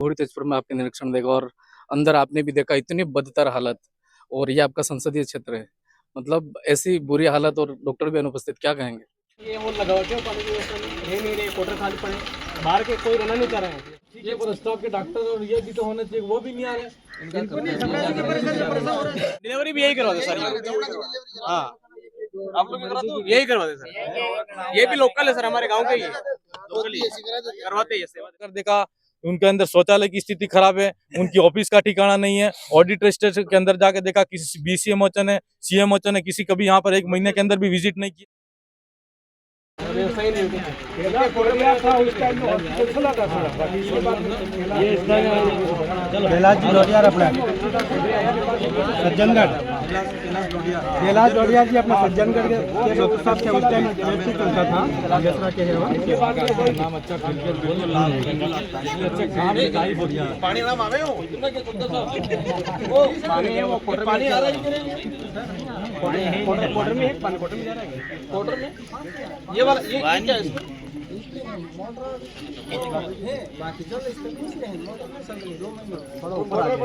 थोड़ी तेजपुर में आपके निरीक्षण देखा और अंदर आपने भी देखा इतनी बदतर हालत। और ये आपका संसदीय क्षेत्र है, मतलब ऐसी बुरी हालत और डॉक्टर भी अनुपस्थित, क्या कहेंगे? ये वो लगा क्या पानी की व्यवस्था में रह नहीं रहे, क्वार्टर खाली पड़े, बाहर के कोई रहना नहीं चाह रहे हैं। ठीक है, पर स्टाफ के डॉक्टर और ये भी तो होने चाहिए, वो भी नहीं आ रहे। डिलीवरी भी यही करवाते सर। हाँ, आप लोग करा दो, यही करवाते सर। ये भी लोकल है सर, हमारे गांव के ही है, लोकल ही करवाते हैं सेवा। कर देखा, उनके अंदर शौचालय की स्थिति खराब है, उनकी ऑफिस का ठिकाना नहीं है। ऑडिट रजिस्टर के अंदर जाके देखा, किसी बीसीएमओ ने सीएमओ ने किसी कभी यहाँ पर 1 महीने के अंदर भी विजिट नहीं की। सही नहीं सज्जनगढ़ कैलाश डोडिया जी अपना सज्जनगढ़ के उस सबसे उस टाइम ट्रैफिक चलता था बेसरा के नाम अच्छा पानी नाम आवे हो पानी आ रहा है, कोटर में है, पानी कोटर में जा रहा है, कोटर में ये वाला ये क्या है?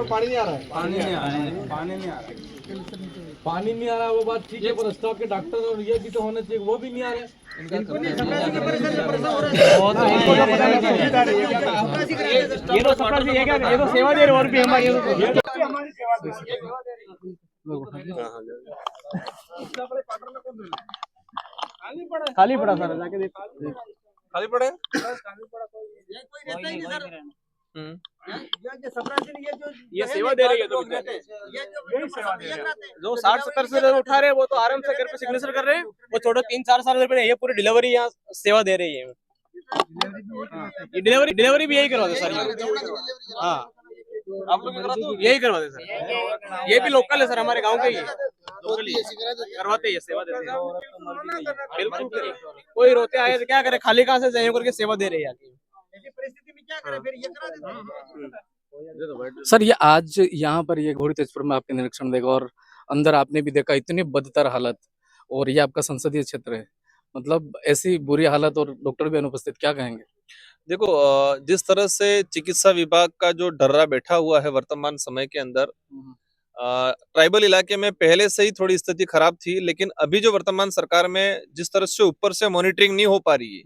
पानी नहीं आ रहा है, पानी नहीं आ रहा है, पानी नहीं आ रहा है, पानी नहीं आ रहा, वो बात ठीक है, पर स्टाफ के डॉक्टर और ये भी तो होने चाहिए, वो भी नहीं आ रहे। ये तो सरकार भी है क्या, ये तो सेवा दे रहे और भी हमारी खाली पड़ा सर, जाके देखो खाली पड़े। ये सेवा दे रही है, तो जो 60-70 से उठा रहे हैं वो तो आराम से घर पे सिग्नेचर कर रहे हैं, वो छोड़ो 3-4 साल रुपए ये पूरी डिलीवरी यहाँ सेवा दे रही है। ये डिलीवरी भी यही करवाते सर। हाँ, आप लोग करा दो, यही करवाते सर। ये भी लोकल है सर, हमारे गांव के ही है, लोकल ही करवाते हैं, सेवा देते हैं। बिल्कुल, कोई रोते आए तो क्या करे, खाली कहाँ से जाए करके सेवा दे रही है आके। सर ये आज यहाँ पर ये घोड़ी तेजपुर में आपके निरीक्षण देखा और अंदर आपने भी देखा इतनी बदतर हालत। और ये आपका संसदीय क्षेत्र है, मतलब ऐसी बुरी हालत और डॉक्टर भी अनुपस्थित, क्या कहेंगे? देखो, जिस तरह से चिकित्सा विभाग का जो डर्रा बैठा हुआ है वर्तमान समय के अंदर, ट्राइबल इलाके में पहले से ही थोड़ी स्थिति खराब थी, लेकिन अभी जो वर्तमान सरकार में जिस तरह से ऊपर से मॉनिटरिंग नहीं हो पा रही है।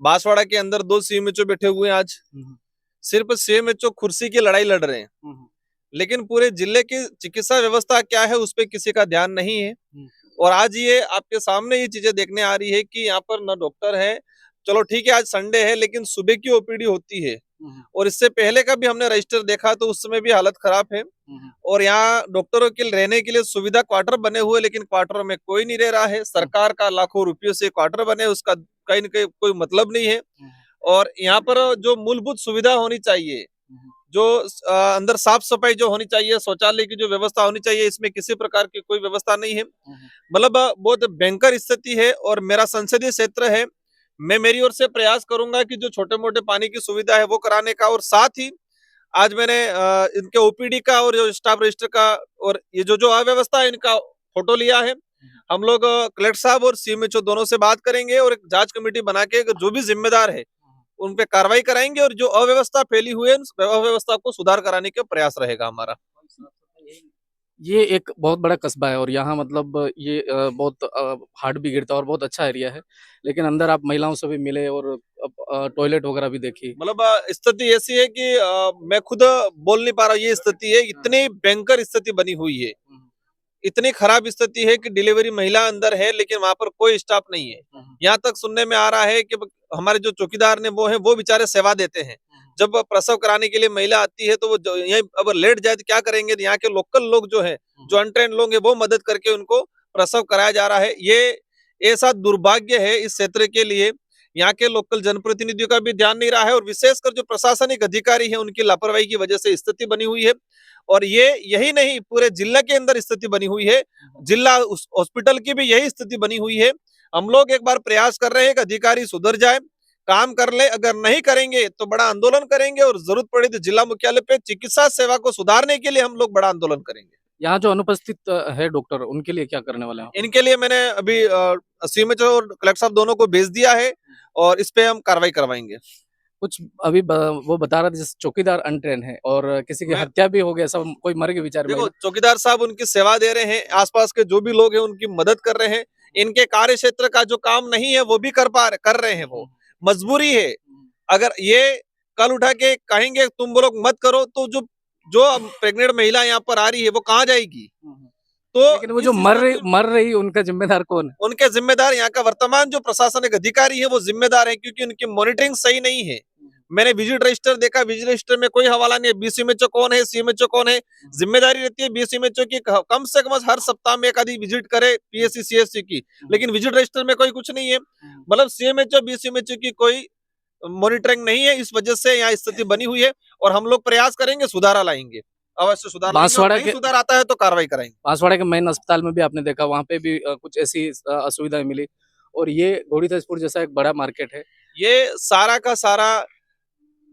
बांसवाड़ा के अंदर 2 सीएमएचओ बैठे हुए हैं आज, सिर्फ सीएमएचओ कुर्सी की लड़ाई लड़ रहे हैं, लेकिन पूरे जिले की चिकित्सा व्यवस्था क्या है उस पर किसी का ध्यान नहीं है। और आज ये आपके सामने ये चीजें देखने आ रही है कि यहाँ पर न डॉक्टर है। चलो ठीक है, आज संडे है, लेकिन सुबह की ओपीडी होती है, और इससे पहले का भी हमने रजिस्टर देखा तो उस समय भी हालत खराब है। और यहाँ डॉक्टरों के रहने के लिए सुविधा क्वार्टर बने हुए, लेकिन क्वार्टरों में कोई नहीं रह रहा है। सरकार का लाखों रुपयों से क्वार्टर बने, उसका कहीं न कहीं कोई मतलब नहीं है। और यहाँ पर जो मूलभूत सुविधा होनी चाहिए, जो अंदर साफ सफाई जो होनी चाहिए, शौचालय की जो व्यवस्था होनी चाहिए, इसमें किसी प्रकार की कोई व्यवस्था नहीं है। मतलब बहुत भयंकर स्थिति है। और मेरा संसदीय क्षेत्र है, मैं मेरी ओर से प्रयास करूंगा कि जो छोटे मोटे पानी की सुविधा है वो कराने का, और साथ ही आज मैंने इनके ओपीडी का और जो स्टाफ रजिस्टर का और ये जो अव्यवस्था है इनका फोटो लिया है। हम लोग कलेक्टर साहब और सीएमएचओ दोनों से बात करेंगे और एक जांच कमेटी बना के जो भी जिम्मेदार है उन पे कार्रवाई कराएंगे, और जो अव्यवस्था फैली हुई है उस अव्यवस्था को सुधार कराने का प्रयास रहेगा हमारा। ये एक बहुत बड़ा कस्बा है और यहाँ मतलब ये बहुत हार्ट भी गिरता है और बहुत अच्छा एरिया है, लेकिन अंदर आप महिलाओं से भी मिले और टॉयलेट वगैरह भी देखी। मतलब स्थिति ऐसी है कि मैं खुद बोल नहीं पा रहा, ये स्थिति है, इतनी भयंकर स्थिति बनी हुई है, इतनी खराब स्थिति है कि डिलीवरी महिला अंदर है लेकिन वहां पर कोई स्टाफ नहीं है। यहाँ तक सुनने में आ रहा है कि हमारे जो चौकीदार ने वो बेचारे सेवा देते हैं। जब प्रसव कराने के लिए महिला आती है तो वो यहीं अगर लेट जाए तो क्या करेंगे, तो यहाँ के लोकल लोग जो है, जो अनट्रेन लोग हैं, वो मदद करके उनको प्रसव कराया जा रहा है। ये ऐसा दुर्भाग्य है इस क्षेत्र के लिए। यहाँ के लोकल जनप्रतिनिधियों का भी ध्यान नहीं रहा है, और विशेषकर जो प्रशासनिक अधिकारी है उनकी लापरवाही की वजह से स्थिति बनी हुई है। और ये यही नहीं, पूरे जिला के अंदर स्थिति बनी हुई है, जिला हॉस्पिटल की भी यही स्थिति बनी हुई है। हम लोग एक बार प्रयास कर रहे हैं कि अधिकारी सुधर जाए, काम कर ले। अगर नहीं करेंगे तो बड़ा आंदोलन करेंगे, और जरूरत पड़े तो जिला मुख्यालय पे चिकित्सा सेवा को सुधारने के लिए हम लोग बड़ा आंदोलन करेंगे। यहाँ जो अनुपस्थित है डॉक्टर, उनके लिए क्या करने वाले हैं? इनके लिए मैंने अभी सीएमएचओ और कलेक्टर साहब दोनों को भेज दिया है, और इस पे हम कार्रवाई करवाएंगे। कुछ अभी वो बता रहा था जैसे चौकीदार अनट्रेन है और किसी की मैं- हत्या भी हो गया, सब कोई मर के विचार में। देखो, चौकीदार साहब उनकी सेवा दे रहे हैं, आसपास के जो भी लोग हैं उनकी मदद कर रहे हैं। इनके कार्य क्षेत्र का जो काम नहीं है वो भी कर रहे हैं, वो मजबूरी है। अगर ये कल उठा के कहेंगे तुम लोग मत करो, तो जो जो प्रेग्नेंट महिला यहाँ पर आ रही है वो कहाँ जाएगी? तो लेकिन वो इस जो हिसाब से मर रही उनका जिम्मेदार कौन है? उनके जिम्मेदार यहाँ का वर्तमान जो प्रशासनिक अधिकारी है वो जिम्मेदार है, क्योंकि उनकी मॉनिटरिंग सही नहीं है। मैंने विजिट रजिस्टर देखा, विजिट रजिस्टर में कोई हवाला नहीं है, बीसीएमएचओ कौन है, सीएमएचओ कौन है। जिम्मेदारी रहती है बीसीएमएचओ की कम से कम हर सप्ताह में एक आधी विजिट करे पीएससी सीएससी की, लेकिन विजिट रजिस्टर में कोई कुछ नहीं है। मतलब सीएमएचओ बीसीएमएचओ की कोई मॉनिटरिंग नहीं है, इस वजह से यहाँ स्थिति बनी हुई है। और हम लोग प्रयास करेंगे, सुधार लाएंगे, अवश्य सुधार लाएंगे, और बांसवाड़ा नहीं के सुधार आता है तो कार्रवाई कराएंगे। बांसवाड़ा के मेन अस्पताल में भी आपने देखा, वहां पे भी कुछ ऐसी असुविधाएं मिली। और ये घोड़ी तेजपुर जैसा एक बड़ा मार्केट है। ये सारा का सारा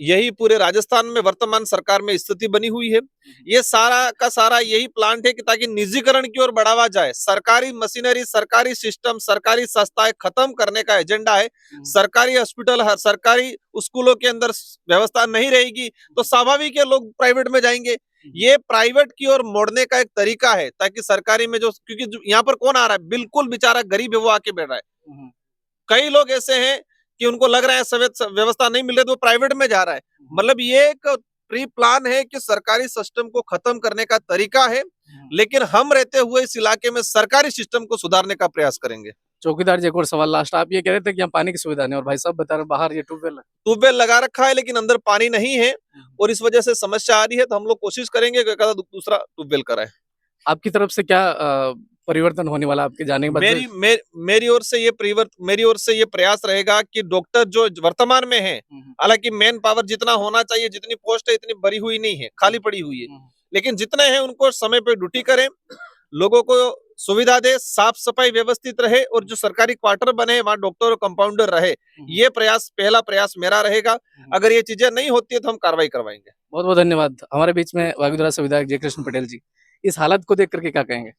यही पूरे राजस्थान में वर्तमान सरकार में स्थिति बनी हुई है। ये सारा का सारा यही प्लांट है कि ताकि निजीकरण की ओर बढ़ावा जाए। सरकारी मशीनरी, सरकारी सिस्टम, सरकारी संस्थाएं खत्म करने का एजेंडा है। सरकारी हॉस्पिटल, सरकारी स्कूलों के अंदर व्यवस्था नहीं रहेगी तो स्वाभाविक है लोग प्राइवेट में जाएंगे। ये प्राइवेट की ओर मोड़ने का एक तरीका है, ताकि सरकारी में जो, क्योंकि यहाँ पर कौन आ रहा है, बिल्कुल बेचारा गरीब है वो आके बैठ रहा है। कई लोग ऐसे हैं कि उनको लग रहा है व्यवस्था नहीं मिल रही तो वो प्राइवेट में जा रहा है। मतलब ये एक प्री प्लान है कि सरकारी सिस्टम को खत्म करने का तरीका है, लेकिन हम रहते हुए इस इलाके में सरकारी सिस्टम को सुधारने का प्रयास करेंगे। चौकीदार जी, एक और सवाल लास्ट, आप ये कह रहे थे कि यहाँ पानी की सुविधा नहीं, और भाई साहब बता रहे बाहर ये ट्यूबवेल है। ट्यूबवेल लगा रखा है लेकिन अंदर पानी नहीं है, और इस वजह से समस्या आ रही है। तो हम लोग कोशिश करेंगे कि दूसरा ट्यूबवेल कराए। आपकी तरफ से क्या परिवर्तन होने वाला आपके जाने के बाद? मेरी ओर से ये प्रयास रहेगा कि डॉक्टर जो वर्तमान में है, हालांकि मैन पावर जितना होना चाहिए, जितनी पोस्ट है इतनी भरी हुई नहीं है, खाली पड़ी हुई है, लेकिन जितने हैं उनको समय पे ड्यूटी करें, लोगों को सुविधा दे, साफ सफाई व्यवस्थित रहे, और जो सरकारी क्वार्टर बने वहाँ डॉक्टर और कंपाउंडर रहे। ये प्रयास, पहला प्रयास मेरा रहेगा। अगर ये चीजें नहीं होती है तो हम कार्रवाई करवाएंगे। बहुत बहुत धन्यवाद। हमारे बीच में वागुदरा से विधायक जयकृष्ण पटेल जी, इस हालत को देख करके क्या कहेंगे?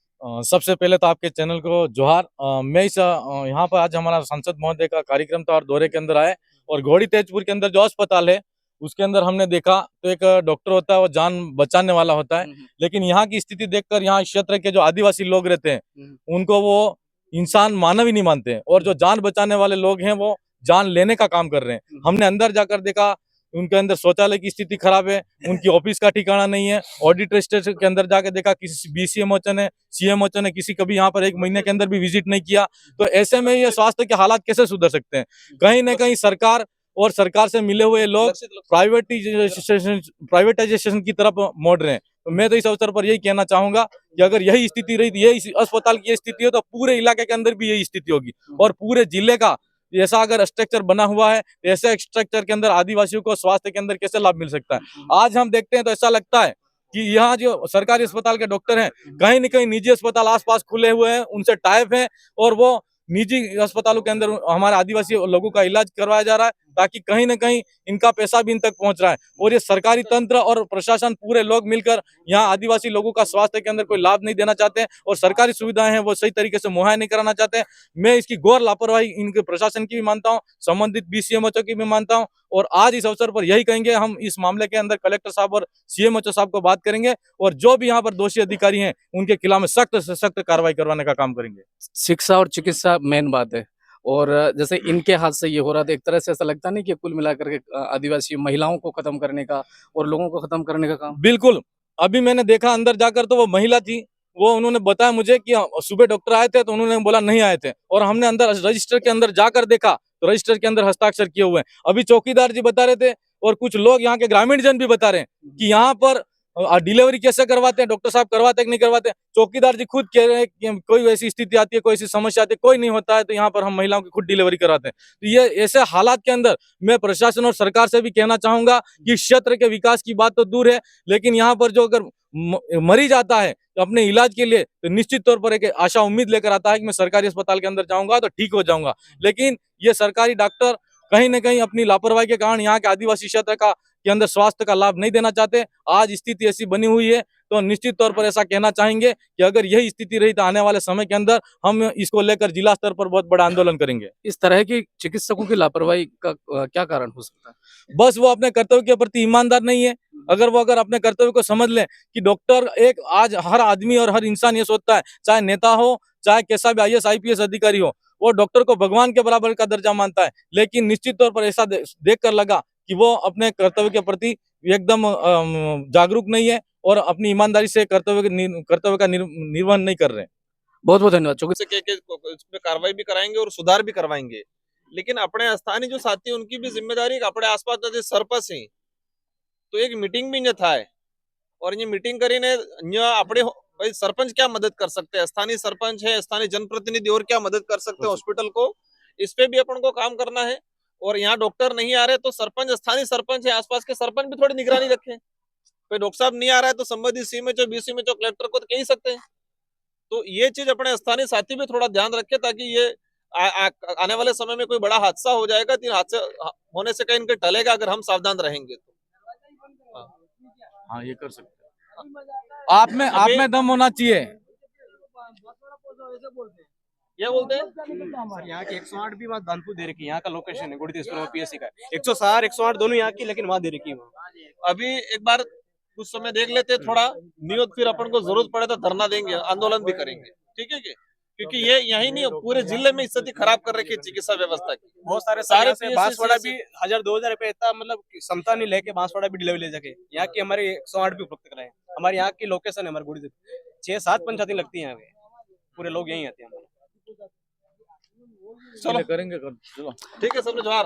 सबसे पहले तो आपके चैनल को जोहार। मैं इस यहाँ पर आज हमारा सांसद महोदय का कार्यक्रम था और दौरे के अंदर आए, और घोड़ी तेजपुर के अंदर जो अस्पताल है उसके अंदर हमने देखा तो एक डॉक्टर होता है वो जान बचाने वाला होता है, लेकिन यहाँ की स्थिति देखकर यहाँ क्षेत्र के जो आदिवासी लोग रहते हैं उनको वो इंसान मानव ही नहीं मानते हैं, और जो जान बचाने वाले लोग हैं वो जान लेने का काम कर रहे हैं। हमने अंदर जाकर देखा, उनके अंदर शौचालय की स्थिति खराब है, उनकी ऑफिस का ठिकाना नहीं है। ऑडिट रजिस्टर के अंदर जाके देखा, किसी बीसीएमओ ने, सीएमओ ने किसी कभी यहाँ पर एक महीने के अंदर भी विजिट नहीं किया। तो ऐसे में ये स्वास्थ्य के हालात कैसे सुधर सकते हैं? कहीं ना कहीं सरकार और सरकार से मिले हुए लोग प्राइवेटाइजेशन की तरफ मोड़ रहे हैं। तो मैं तो इस अवसर पर यही कहना चाहूंगा कि अगर यही स्थिति रही, यही अस्पताल की स्थिति हो, तो पूरे इलाके के अंदर भी यही स्थिति होगी, और पूरे जिले का ऐसा अगर स्ट्रक्चर बना हुआ है, ऐसे स्ट्रक्चर के अंदर आदिवासियों को स्वास्थ्य के अंदर कैसे लाभ मिल सकता है? आज हम देखते हैं तो ऐसा लगता है कि यहाँ जो सरकारी अस्पताल के डॉक्टर हैं, कहीं न कहीं निजी अस्पताल आसपास खुले हुए हैं, उनसे टाइप है, और वो निजी अस्पतालों के अंदर हमारे आदिवासी लोगों का इलाज करवाया जा रहा है, ताकि कहीं न कहीं इनका पैसा भी इन तक पहुंच रहा है। और ये सरकारी तंत्र और प्रशासन पूरे लोग मिलकर यहाँ आदिवासी लोगों का स्वास्थ्य के अंदर कोई लाभ नहीं देना चाहते हैं, और सरकारी सुविधाएं हैं वो सही तरीके से मुहैया नहीं कराना चाहते हैं। मैं इसकी घोर लापरवाही इनके प्रशासन की भी मानता हूँ, संबंधित बीसीएमओ की भी मानता हूँ, और आज इस अवसर पर यही कहेंगे, हम इस मामले के अंदर कलेक्टर साहब और सीएमओ साहब को बात करेंगे, और जो भी यहाँ पर दोषी अधिकारी हैं उनके खिलाफ में सख्त से सख्त कार्रवाई करवाने का काम करेंगे। शिक्षा और चिकित्सा मेन बात है, और जैसे इनके हाथ से ये हो रहा था, एक तरह से ऐसा लगता नहीं कि कुल मिलाकर के आदिवासी महिलाओं को खत्म करने का और लोगों को खत्म करने का काम? बिल्कुल। अभी मैंने देखा अंदर जाकर, तो वो महिला थी, वो उन्होंने बताया मुझे कि सुबह डॉक्टर आए थे तो उन्होंने बोला नहीं आए थे, और हमने अंदर रजिस्टर के अंदर जाकर देखा तो रजिस्टर के अंदर हस्ताक्षर किए हुए हैं। अभी चौकीदार जी बता रहे थे, और कुछ लोग यहाँ के ग्रामीण जन भी बता रहे हैं कि यहाँ पर डिलीवरी कैसे करवाते हैं, डॉक्टर साहब करवाते हैं कि नहीं करवाते। चौकीदार जी खुद कह रहे हैं कि कोई ऐसी स्थिति आती है, कोई ऐसी समस्या आती है, कोई नहीं होता है, तो यहाँ पर हम महिलाओं की खुद डिलीवरी कराते हैं। तो ये ऐसे हालात के अंदर मैं प्रशासन और सरकार से भी कहना चाहूंगा कि क्षेत्र के विकास की बात तो दूर है, लेकिन यहाँ पर जो अगर मरीज आता है तो अपने इलाज के लिए, तो निश्चित तौर पर एक आशा उम्मीद लेकर आता है कि मैं सरकारी अस्पताल के अंदर जाऊंगा तो ठीक हो जाऊंगा, लेकिन ये सरकारी डॉक्टर कहीं न कहीं अपनी लापरवाही के कारण यहाँ के आदिवासी क्षेत्र के अंदर स्वास्थ्य का लाभ नहीं देना चाहते। आज स्थिति ऐसी बनी हुई है, तो निश्चित तौर पर ऐसा कहना चाहेंगे कि अगर यही स्थिति रही तो आने वाले समय के अंदर हम इसको लेकर जिला स्तर पर बहुत बड़ा आंदोलन करेंगे। इस तरह की चिकित्सकों की लापरवाही का क्या कारण हो सकता है? बस वो अपने कर्तव्य के प्रति ईमानदार नहीं है। अगर अपने कर्तव्य को समझ लें कि डॉक्टर एक आज हर आदमी और हर इंसान ये सोचता है, चाहे नेता हो चाहे कैसा भी IAS IPS अधिकारी हो, वो डॉक्टर को भगवान के बराबर का दर्जा मानता है। लेकिन निश्चित तौर पर ऐसा देख कर लगा कि वो अपने कर्तव्य के प्रति एकदम जागरूक नहीं है और अपनी ईमानदारी से कर्तव्य का निर्वहन नहीं कर रहे हैं। बहुत बहुत धन्यवाद। से के इस पे कार्रवाई भी कराएंगे और सुधार भी करवाएंगे। लेकिन अपने स्थानीय जो साथी हैं, उनकी भी जिम्मेदारी अपने आसपास जो सरपंच हैं तो एक मीटिंग भी થાય और ये मीटिंग કરીને अपने भाई सरपंच क्या मदद कर सकते हैं, स्थानीय सरपंच है, स्थानीय जनप्रतिनिधि और क्या मदद कर सकते हैं हॉस्पिटल को, इस पे भी अपन को काम करना है। और यहाँ डॉक्टर नहीं आ रहे तो सरपंच, स्थानीय सरपंच है, आसपास के सरपंच भी थोड़ी निगरानी रखें। कोई डॉक्टर साहब नहीं आ रहा है तो संबंधित CMHO BCMHO में कलेक्टर को तो कह ही सकते हैं। तो ये चीज अपने स्थानीय साथी भी थोड़ा ध्यान रखे ताकि ये आने वाले समय में कोई बड़ा हादसा हो जाएगा तो हादसे होने से कहीं इनके टलेगा अगर हम सावधान रहेंगे तो। हाँ, ये कर सकते हैं। आप में दम होना चाहिए। ये बोलते हैं सर यहाँ की 108 भी वहाँ दानपुर दे रखी है, यहाँ का लोकेशन है गुड़ीतेश्वर में PSC का 160 108 दोनों यहाँ की, लेकिन वहाँ दे रखी है। अभी एक बार कुछ समय देख लेते थोड़ा नियत, फिर अपन को जरूरत पड़े तो धरना देंगे, आंदोलन भी करेंगे, ठीक है क्योंकि ये यही नहीं पूरे जिले में स्थिति खराब कर रखी है चिकित्सा व्यवस्था की। बहुत सारे सारे बांसवाड़ा भी 1000-2000 रुपए इतना मतलब क्षमता नहीं लेके बांसवाड़ा भी डिलीवरी ले सके। यहाँ की हमारी 108 भी उपलब्ध कराए। हमारे यहाँ की लोकेशन है, हमारे गुड़ी से 6-7 पंचायतें लगती हैं, पूरे लोग यही आते हैं। चलो करेंगे, चलो ठीक है, सब जोहार।